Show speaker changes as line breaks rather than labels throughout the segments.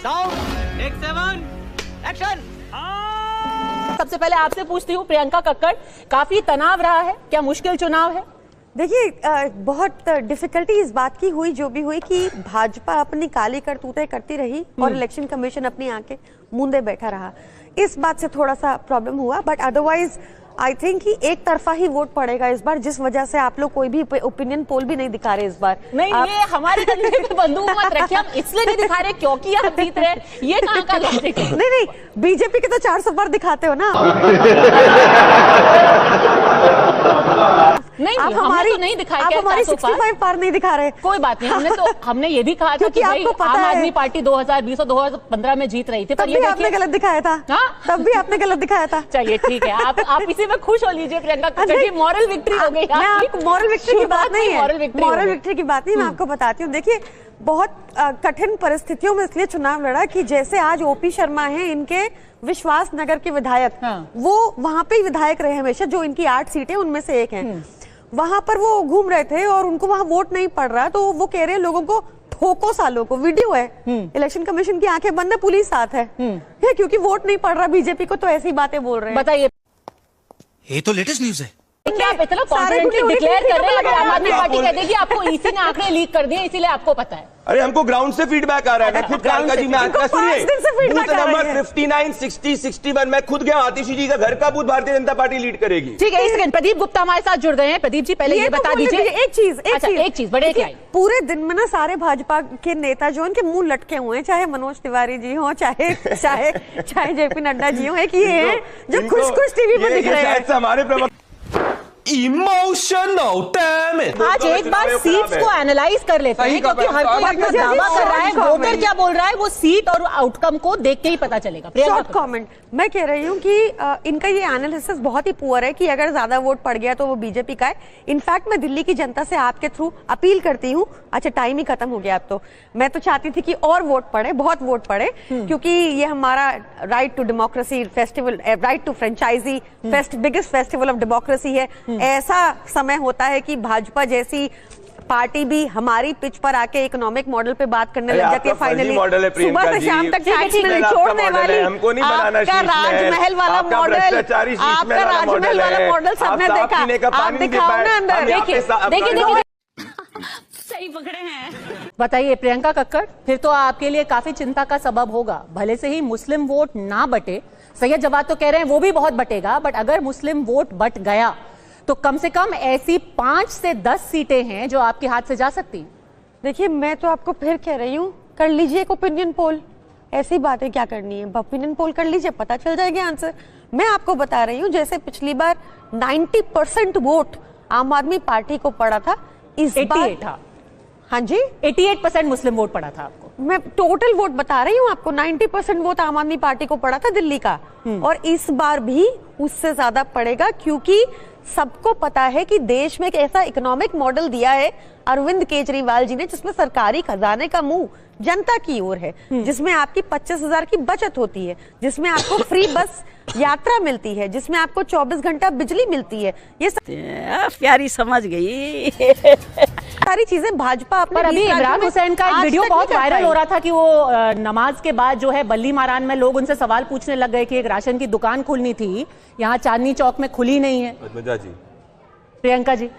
Sound, take 7, action.
सबसे पहले आपसे पूछती हूँ, प्रियंका कक्कड़, काफी तनाव रहा है, क्या मुश्किल चुनाव है?
देखिए, बहुत डिफिकल्टी इस बात की हुई जो भी हुई कि भाजपा अपनी काली करतूतें करती रही और इलेक्शन कमीशन अपनी आंखें मूंदे बैठा रहा। इस बात से थोड़ा सा प्रॉब्लम हुआ, बट अदरवाइज आई थिंक कि एक तरफा ही वोट पड़ेगा इस बार, जिस वजह से आप लोग कोई भी ओपिनियन पोल भी नहीं दिखा रहे इस बार।
नहीं, ये हमारे कंधे पे बंदूक मत रखिए, हम इसलिए नहीं दिखा रहे क्योंकि आप जीत रहे हैं, ये कहाँ का लॉजिक है?
नहीं, बीजेपी के तो 400 पार दिखाते हो ना।
नहीं,
आप
हमारी तो नहीं दिखाई,
आप हमारी 65 पार नहीं दिखा रहे।
कोई बात नहीं, हमने ये भी कहा था कि भाई आम आदमी पार्टी 2020 और 2015 में जीत रही थी, पर ये
आपने गलत दिखाया था। तब भी आपने गलत दिखाया था।
चलिए ठीक है, आप इसी में खुश हो लीजिए प्रियंका कक्कड़ जी, मॉरल विक्ट्री हो गई।
मॉरल विक्ट्री की बात नहीं है, मॉरल विक्ट्री की बात नहीं, मैं आपको बताती हूँ। देखिए, बहुत कठिन परिस्थितियों में इसलिए चुनाव लड़ा कि जैसे आज ओपी शर्मा हैं, इनके विश्वास नगर के विधायक, वो वहां पे विधायक रहे हमेशा, जो इनकी 8 सीटें उनमें से एक हैं। वहां पर वो घूम रहे थे और उनको वहां वोट नहीं पड़ रहा, तो वो कह रहे हैं लोगों को ठोको सालों को। वीडियो है, इलेक्शन कमीशन की आंखें बंद है, पुलिस साथ है, क्योंकि वोट नहीं पड़ रहा बीजेपी को, तो ऐसी बातें बोल रहे हैं।
बताइए,
ये तो लेटेस्ट न्यूज है।
आप इतना कॉन्फिडेंटली डिक्लेयर कर रहे हैं, अगर आम आदमी पार्टी कह देगी आपको ईसी ने आंकड़े लीक कर दिए, इसीलिए आपको पता है।
अरे हमको ग्राउंड से फीडबैक आ रहा है। मैं खुद कालका जी में आता, सुनिए, बूथ नंबर 59, 60, 61 मैं खुद गया, आतिशी जी का घर का booth Bharatiya Janata party lead करेगी।
ठीक है, एक सेकंड, प्रदीप गुप्ता हमारे साथ जुड़ गए हैं। प्रदीप जी, पहले ये बता दीजिए
एक चीज बड़े क्या, पूरे दिन में ना सारे भाजपा के नेता जो उनके मुंह लटके हुए हैं, चाहे मनोज तिवारी जी हो, चाहे जेपी नड्डा जी हो, एक ये है जो खुश टीवी पर दिख रहे हैं।
हमारे इमोशनल डैम इट।
आज एक बार सीट्स को एनालाइज कर लेते हैं, क्योंकि हर कोई अपना दावा कर रहा है, वोटर क्या बोल रहा है वो सीट और आउटकम को देख के ही पता चलेगा।
शॉर्ट कमेंट, मैं कह रही हूँ कि इनका ये एनालिसिस बहुत ही पुअर है कि अगर ज्यादा वोट पड़ गया तो वो बीजेपी का है। इनफैक्ट मैं दिल्ली की जनता से आपके थ्रू अपील करती हूँ, अच्छा टाइम ही खत्म हो गया अब तो, मैं तो चाहती थी कि और वोट पड़े, बहुत वोट पड़े, क्योंकि ये हमारा right to democracy festival, right to franchise biggest festival of democracy है। ऐसा समय होता है कि भाजपा जैसी पार्टी भी हमारी पिच पर आके इकोनॉमिक मॉडल पे बात करने लग जाती है। फाइनली सुबह से शाम तक टैक्स में निचोड़ने वाली आपका राजमहल वाला मॉडल, आपका राजमहल वाला मॉडल सबने देखा, आप दिखाओ ना अंदर। देखिए
सही पकड़े हैं। बताइए प्रियंका कक्कड़, फिर तो आपके लिए काफी चिंता का सबब होगा, भले से ही मुस्लिम वोट ना बटे, सैयद जवाद तो कह रहे हैं वो भी बहुत बटेगा, बट अगर मुस्लिम वोट बट गया तो कम से कम ऐसी 5 से 10 सीटें हैं जो आपके हाथ से जा सकती हैं।
देखिए, मैं तो आपको फिर कह रही हूँ, कर लीजिए एक ओपिनियन पोल, ऐसी बातें क्या करनी है, ओपिनियन पोल कर लीजिए, पता चल जाएगा आंसर। मैं आपको बता रही हूँ, जैसे पिछली बार 90% वोट आम आदमी पार्टी को पड़ा था, इस बार था। हाँ जी,
88% मुस्लिम वोट पड़ा था आपको।
मैं टोटल वोट बता रही हूँ आपको, 90% वोट आम आदमी पार्टी को पड़ा था दिल्ली का, और इस बार भी उससे ज्यादा पड़ेगा, क्योंकि सबको पता है कि देश में एक ऐसा इकोनॉमिक मॉडल दिया है अरविंद केजरीवाल जी ने, जिसमें सरकारी खजाने का मुंह जनता की ओर है, जिसमें आपकी 25,000 की बचत होती है, जिसमें आपको फ्री बस यात्रा मिलती है, जिसमें आपको 24 घंटा बिजली मिलती है। ये
प्यारी समझ गई
सारी चीजें भाजपा अपने।
पर अभी इमरान हुसैन का एक वीडियो बहुत वायरल हो रहा था कि वो नमाज के बाद जो है बल्ली मारान में लोग उनसे सवाल पूछने लग गए कि एक राशन की दुकान खुलनी थी, यहाँ चांदनी चौक में खुली नहीं है। प्रियंका जी,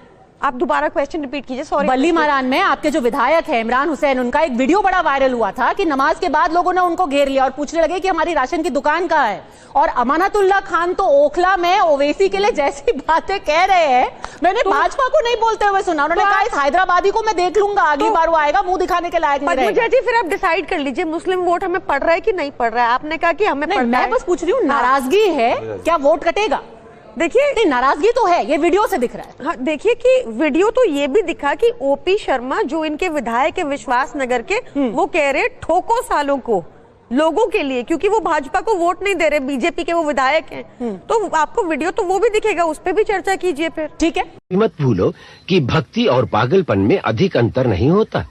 आप दोबारा क्वेश्चन रिपीट कीजिए, सॉरी।
बल्ली मारान में आपके जो विधायक है इमरान हुसैन, उनका एक वीडियो बड़ा वायरल हुआ था कि नमाज के बाद लोगों ने उनको घेर लिया और पूछने लगे कि हमारी राशन की दुकान कहाँ है, और अमानतुल्लाह खान तो ओखला में ओवैसी के लिए जैसी बातें कह रहे हैं, मैंने भाजपा को नहीं बोलते हुए सुना। उन्होंने कहा इस हैदराबादी को मैं देख लूंगा, अगली बार वो आएगा मुंह दिखाने के लायक नहीं रहेगा।
जी, फिर आप डिसाइड कर लीजिए मुस्लिम वोट हमें पड़ रहा है कि नहीं पड़ रहा है। आपने कहा कि हमें पड़ रहा है।
मैं बस पूछ रही हूँ, नाराजगी है, क्या वोट कटेगा?
देखिए,
नाराजगी तो है, ये वीडियो से दिख रहा है।
हाँ, देखिए कि वीडियो तो ये भी दिखा कि ओपी शर्मा जो इनके विधायक है विश्वास नगर के, वो कह रहे ठोको सालों को लोगों के लिए, क्योंकि वो भाजपा को वोट नहीं दे रहे, बीजेपी के वो विधायक हैं। तो आपको वीडियो तो वो भी दिखेगा, उस पर भी चर्चा कीजिए फिर।
ठीक है,
मत भूलो कि भक्ति और पागलपन में अधिक अंतर नहीं होता।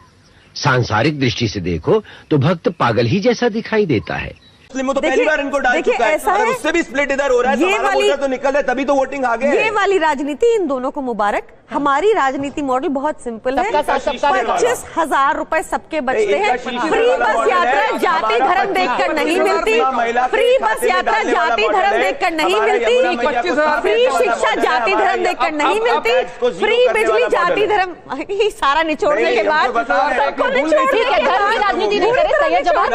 सांसारिक दृष्टि से देखो तो भक्त पागल ही जैसा दिखाई देता है।
मुस्लिमों तो पहली बार इनको डाल चुका है,
ऐसा है,
उससे भी स्प्लिट इधर हो रहा है,
ये वाली
तो निकल है, तभी तो वोटिंग आ गया।
ये वाली राजनीति इन दोनों को मुबारक। हमारी राजनीति मॉडल बहुत सिंपल है। 25,000 रुपए सबके बचते हैं। फ्री बस यात्रा जाति धर्म देखकर नहीं मिलती। फ्री बस यात्रा जाति धर्म देखकर नहीं मिलती। फ्री शिक्षा जाति धर्म देखकर नहीं मिलती। फ्री बिजली जाति धर्म, सारा निचोड़ने के बाद सबको निचोड़ने के बाद राजनीति नहीं करे। सही जवाब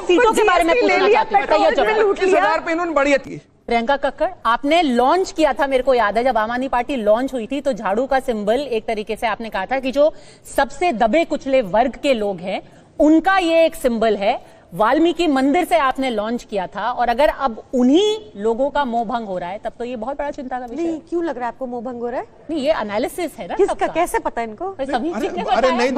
सीटों के बारे में पूछना चाहती हूँ।
बढ़िया थी
प्रियंका कक्कड़, आपने लॉन्च किया था, मेरे को याद है जब आम आदमी पार्टी लॉन्च हुई थी तो झाड़ू का सिंबल एक तरीके से आपने कहा था कि जो सबसे दबे कुचले वर्ग के लोग हैं उनका ये एक सिंबल है। वाल्मीकि मंदिर से आपने लॉन्च किया था और अगर अब उन्हीं लोगों का मोह भंग हो रहा है तब तो ये बहुत बड़ा चिंता का विषय है।
क्यों लग रहा है आपको मोह भंग हो रहा है?
नहीं, ये एनालिसिस है ना
किसका, कैसे पता इनको?
अरे नई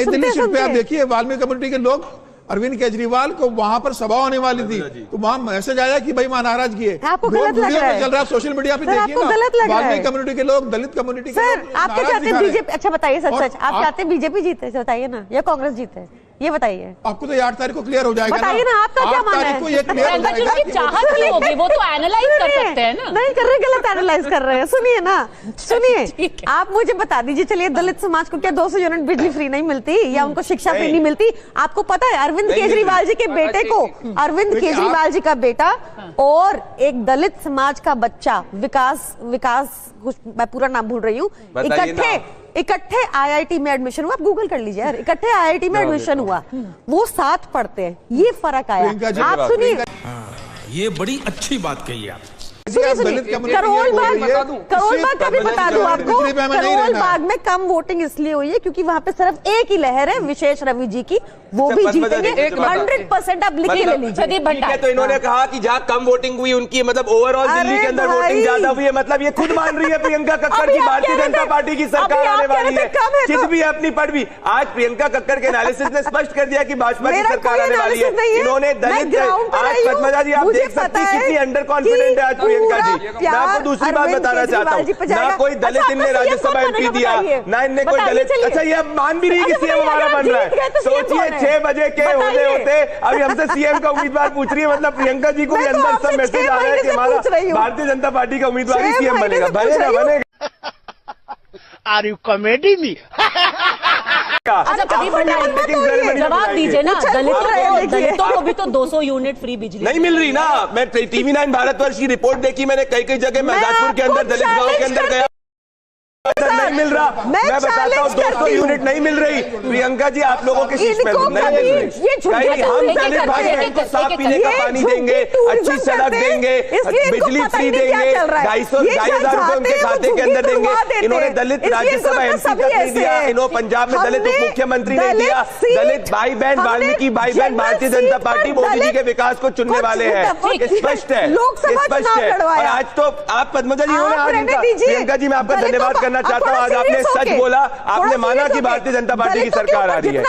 दिल्ली सीट पे आप देखिए वाल्मीकि कम्युनिटी के लोग, अरविंद केजरीवाल को वहां पर सभा होने वाली थी तो वहां मैसेज आया कि भाई वहां नाराजगी है।
आपको गलत लग रहा है?
चल रहा है सोशल मीडिया पे, देखिए ना वाल्मीकि कम्युनिटी के लोग, दलित कम्युनिटी के लोग।
आप क्या चाहते हैं बीजेपी? अच्छा बताइए सच आप चाहते हैं बीजेपी जीते? बताइए ना, या कांग्रेस जीते, ये बताइए।
आपको तो 8 तारीख को क्लियर हो जाएगा।
बताइए ना आपका क्या मानना है?
को ये क्लियर हो जाएगा।
चाहत नहीं होगी, वो तो एनालाइज कर सकते हैं ना।
नहीं कर रहे, गलत एनालाइज कर रहे हैं। सुनिए ना, सुनिए, आप मुझे बता दीजिए। चलिए, दलित समाज को क्या 200 यूनिट बिजली फ्री नहीं मिलती या उनको शिक्षा फ्री नहीं मिलती? आपको पता है अरविंद केजरीवाल जी के बेटे को, अरविंद केजरीवाल जी का बेटा और एक दलित समाज का बच्चा विकास, मैं पूरा नाम भूल रही हूँ, इकट्ठे आईआईटी में एडमिशन हुआ। आप गूगल कर लीजिए यार, इकट्ठे आईआईटी में एडमिशन हुआ, वो साथ पढ़ते हैं, ये फर्क आया। आप सुनिए,
ये बड़ी अच्छी बात कही आप।
करोल बाग का भी बता दूं आपको, करोल बाग में कम वोटिंग इसलिए हुई है क्योंकि वहां पे सिर्फ एक ही लहर है, विशेष रवि जी की, वो भी जीतेंगे 100%। आप लिख के ले लीजिए।
तो इन्होंने कहा कि जहाँ कम वोटिंग हुई उनकी मतलब ओवरऑल दिल्ली के अंदर वोटिंग ज्यादा हुई है, मतलब ये खुद मान रही है प्रियंका कक्कड़ की भारतीय जनता पार्टी की सरकार आने वाली है। किस भी अपनी पढ़ भी, आज प्रियंका कक्कड़ के एनालिसिस ने स्पष्ट कर दिया कि भाजपा की सरकार आने वाली है। इन्होंने दलित, आज पद्मजा जी आप देख सकती है कितनी अंडर कॉन्फिडेंट है आज प्रियंका जी। मैं आपको दूसरी बात बताना चाहता हूँ, ना कोई दलित इनने राज्यसभा एमपी दिया, ना इनने कोई दलित। अच्छा, ये अब मान भी रही कि सीएम हमारा बन रहा है। सोचिए 6 बजे के होते होते अभी हमसे सीएम का उम्मीदवार पूछ रही है, मतलब प्रियंका जी को भी अंदर सब मैसेज आ रहा है कि हमारा भारतीय जनता पार्टी का उम्मीदवार ही सीएम बनेगा। बनेगा।
Are you comedy me?
जवाब दीजिए ना, दलितों को भी तो 200 यूनिट फ्री बिजली
नहीं मिल रही ना। मैं TV9 भारतवर्ष की रिपोर्ट देखी मैंने, कई जगह महजाजपुर के अंदर दलित गांव के अंदर गया, नहीं मिल रहा। मैं बताता हूँ 200 यूनिट नहीं मिल रही। प्रियंका जी आप लोगों के शीश पे नहीं मिल रही। हम दलित भाई को साफ पीने का पानी देंगे, अच्छी सड़क देंगे, बिजली फ्री देंगे, 2,500-2,500 रुपए उनके खाते के अंदर देंगे। इन्होंने दलित राज्यसभा एमपी तक नहीं दिया, इन्होंने पंजाब में दलित उप मुख्यमंत्री नहीं दिया। दलित भाई बहन, वाल्मीकि भाई बहन भारतीय जनता पार्टी मोदी जी के विकास को चुनने वाले हैं। स्पष्ट है, स्पष्ट है। और आज तो आप पद्मजा जी होने, प्रियंका जी मैं आपका धन्यवाद करना चाहता हूं। आज आपने सच बोला, आपने माना कि भारतीय जनता पार्टी की सरकार आ रही है।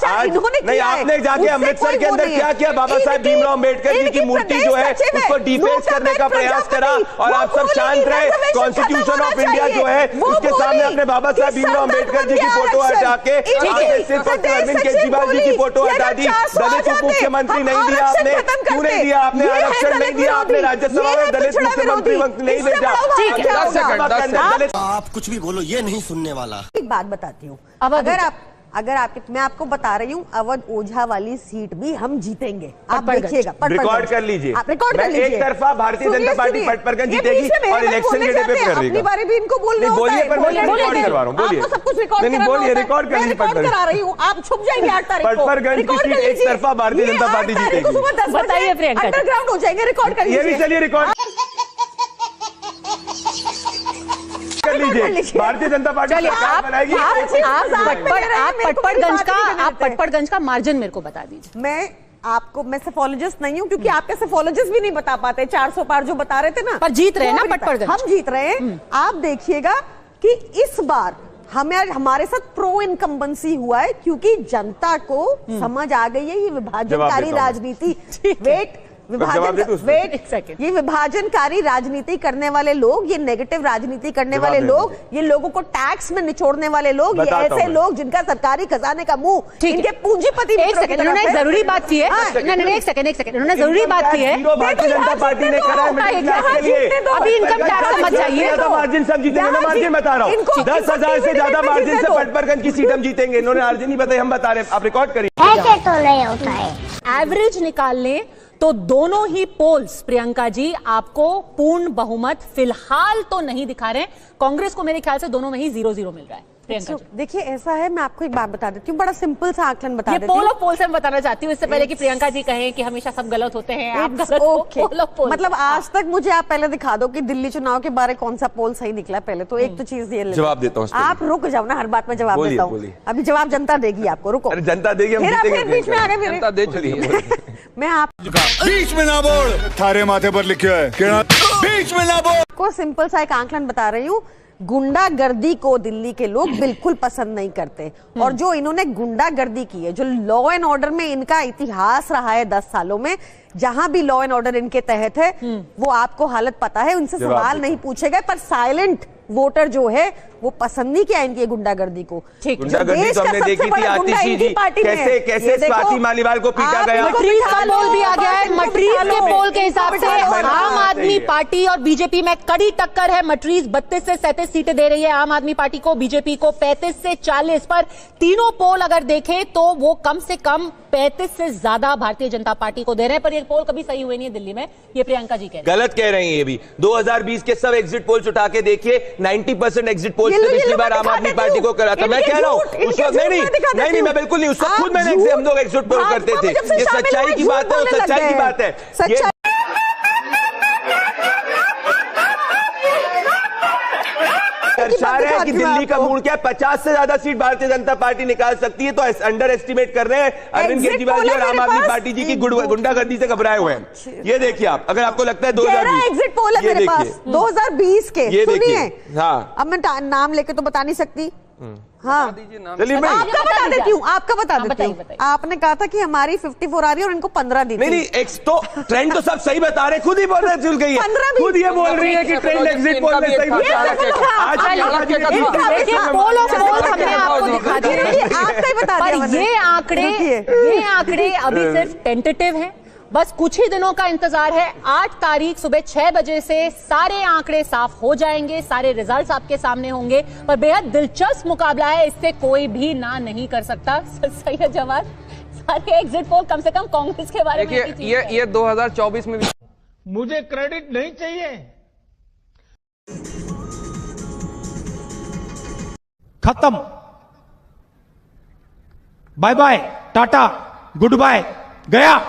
आज नहीं, आपने जाके अमृतसर के अंदर क्या किया, बाबा साहब भीमराव अम्बेडकर जी की मूर्ति जो है उसको डिफेस करने का प्रयास करा और आप सब शांत रहे। कॉन्स्टिट्यूशन ऑफ इंडिया जो है उसके सामने अपने बाबा साहब भीमराव अम्बेडकर जी की फोटो हटा के सिर्फ अरविंद केजरीवाल जी की फोटो हटा दी। दलित उप मुख्यमंत्री नहीं दिया आपने, क्यों नहीं दिया आपने? आरक्षण नहीं दिया आपने, राज्यसभा में दलित मुख्यमंत्री नहीं भेजा।
आप कुछ भी बोलो, ये नहीं सुनने वाला।
एक बात बताती हूँ, अगर मैं आपको बता रही हूँ, अवध ओझा वाली सीट भी हम जीतेंगे। आप देखिएगा,
रिकॉर्ड कर लीजिए,
रिकॉर्ड कर लीजिए।
एक तरफा भारतीय जनता पार्टी पटपरगंज जीतेगी और इलेक्शन के डे पे कर रही है।
अपनी बारे भी इनको बोलना होता है।
रिकॉर्ड करवा रहा हूँ, बोलिए।
सब कुछ रिकॉर्ड करा रही हूँ, आप छुप जाएंगे 8 तारीख को।
पटपरगंज की सीट एक तरफा भारतीय जनता पार्टी जीतेगी।
सुबह 10 बजे अंडरग्राउंड हो जाएंगे। रिकॉर्ड कर लीजिए,
ये भी चलिए रिकॉर्ड कर लीजिए। भारतीय जनता पार्टी सरकार बनाएगी।
आप पटपड़गंज का मार्जिन मेरे को बता दीजिए।
मैं सेफोलॉजिस्ट नहीं हूँ क्योंकि आपके सेफोलॉजिस्ट भी नहीं बता पाते। 400 पार जो बता रहे थे ना,
पर जीत रहे हैं ना पटपड़गंज,
हम जीत रहे हैं। आप देखिएगा कि इस बार हमारे साथ प्रो इनकम्बेंसी हुआ है क्योंकि जनता को समझ आ गई है ये विभाजनकारी राजनीति। ये विभाजनकारी राजनीति करने वाले लोग, ये नेगेटिव राजनीति करने वाले लोग, ये लोगों को टैक्स में निचोड़ने वाले लोग, ये ऐसे लोग जिनका सरकारी खजाने का मुंह इनके पूंजीपति।
एक सेकंड, उन्होंने एक जरूरी बात की है। एक सेकंड, उन्होंने जरूरी बात की है।
भारतीय जनता पार्टी ने करा है।
अभी इनकम टैक्स समझ जाइए।
मार्जिन सब जीतेंगे ना, मार्जिन बता रहा हूँ। 10,000 से ज्यादा मार्जिन से पटपरगंज की सीट हम जीतेंगे। इन्होंने मार्जिन नहीं बताई, हम बता रहे हैं, आप रिकॉर्ड करिए।
ऐसे तो नहीं होता है।
एवरेज निकाल लें तो दोनों ही पोल्स प्रियंका जी आपको पूर्ण बहुमत फिलहाल तो नहीं दिखा रहे। कांग्रेस को मेरे ख्याल से दोनों में ही 0-0 मिल रहा है। प्रियंका जी
देखिए, ऐसा है, मैं आपको एक बात बता देती हूँ, बड़ा सिंपल सा आकलन बता देती हूँ।
पोल ऑफ पोल से मैं बताना चाहती हूँ, इससे पहले कि प्रियंका जी कहें कि हमेशा सब गलत होते हैं, आप गलत हो। पोल ऑफ पोल
मतलब आज तक मुझे आप पहले दिखा दो कि दिल्ली चुनाव के बारे कौन सा पोल सही निकला। पहले तो एक तो चीज ये
जवाब देता हूँ,
आप रुक जाओ ना, हर बात में जवाब देता हूँ। अभी जवाब जनता देगी आपको, रुको।
जनता देगी, हम जीतेंगे।
बीच में आ गए, मैं आप
बीच में ना बोल, थारे माथे पर लिखा है बीच में ना बोल।
को सिंपल सा एक आंकलन बता रही हूँ। गुंडागर्दी को दिल्ली के लोग बिल्कुल पसंद नहीं करते, और जो इन्होंने गुंडागर्दी की है, जो लॉ एंड ऑर्डर में इनका इतिहास रहा है 10 सालों में, जहां भी लॉ एंड ऑर्डर इनके तहत है, वो आपको हालत पता है, उनसे सवाल नहीं पूछे गए। पर साइलेंट वोटर जो है वो पसंद नहीं किया इनकी गुंडागर्दी को।
गुंडागर्दी तो हमने देखी थी, आतिशी जी कैसे स्वाति मालीवाल को पीटा गया।
मट्रीज का पोल भी आ गया है। मट्रीज के पोल के हिसाब से आम आदमी पार्टी और बीजेपी में कड़ी टक्कर है। मट्रीज 32 से 37 सीटें दे रही है आम आदमी पार्टी को, बीजेपी को 35 से 40 पर। तीनों पोल अगर देखें तो वो कम से कम 35 से ज्यादा भारतीय जनता पार्टी को दे रहे हैं। पर ये पोल कभी सही हुए नहीं है दिल्ली में, ये प्रियंका जी कह रहे हैं।
गलत कह रही हैं ये भी। 2020 के सब एग्जिट पोल्स उठा के देखिए, 90% एग्जिट पोल्स ने पिछली बार आम आदमी पार्टी को करा था। मैं कह रहा हूं उस वक्त नहीं, मैं बिल्कुल नहीं, उस वक्त खुद मैंने हम लोग एग्जिट पोल करते थे। ये सच्चाई की बात है, सच्चाई की बात है। दर्शा रहे हैं कि दिल्ली का मूड क्या है। 50 से ज्यादा सीट भारतीय जनता पार्टी निकाल सकती है, तो अंडर एस्टिमेट कर रहे हैं अरविंद केजरीवाल जी और आम आदमी पार्टी जी की गुंडागर्दी से घबराए हुए हैं। ये देखिए आप, अगर आपको लगता है 2020
एग्जिट पोल है मेरे पास 2020 के,
ये
सुनिए।
हाँ,
अब मैं नाम लेके तो बता नहीं सकती। हाँ,
चलिए मैं
आपका बता देती हूँ, आपका बता देती हूँ। आपने कहा था कि हमारी 54 आ रही है और इनको 15 दी।
नहीं, तो ट्रेंड तो सब सही बता रहे, खुद ही बोल रहे, चुल गई है, खुद ये बोल रही है कि ट्रेंड एग्जिट पोल में सही बता रहे हैं।
पोल ऑफ पोल हमने आपको दिखा दिया,
आपका ही बता दिया।
ये आंकड़े अभी सिर्फ टेंटेटिव हैं, बस कुछ ही दिनों का इंतजार है। 8 तारीख सुबह 6 बजे से सारे आंकड़े साफ हो जाएंगे, सारे रिजल्ट्स आपके सामने होंगे। पर बेहद दिलचस्प मुकाबला है, इससे कोई भी ना नहीं कर सकता। सही है जवाब, सारे एग्जिट पोल कम से कम कांग्रेस के बारे में।
ये 2024 में भी
मुझे क्रेडिट नहीं चाहिए। खत्म, bye bye, tata, goodbye, गया।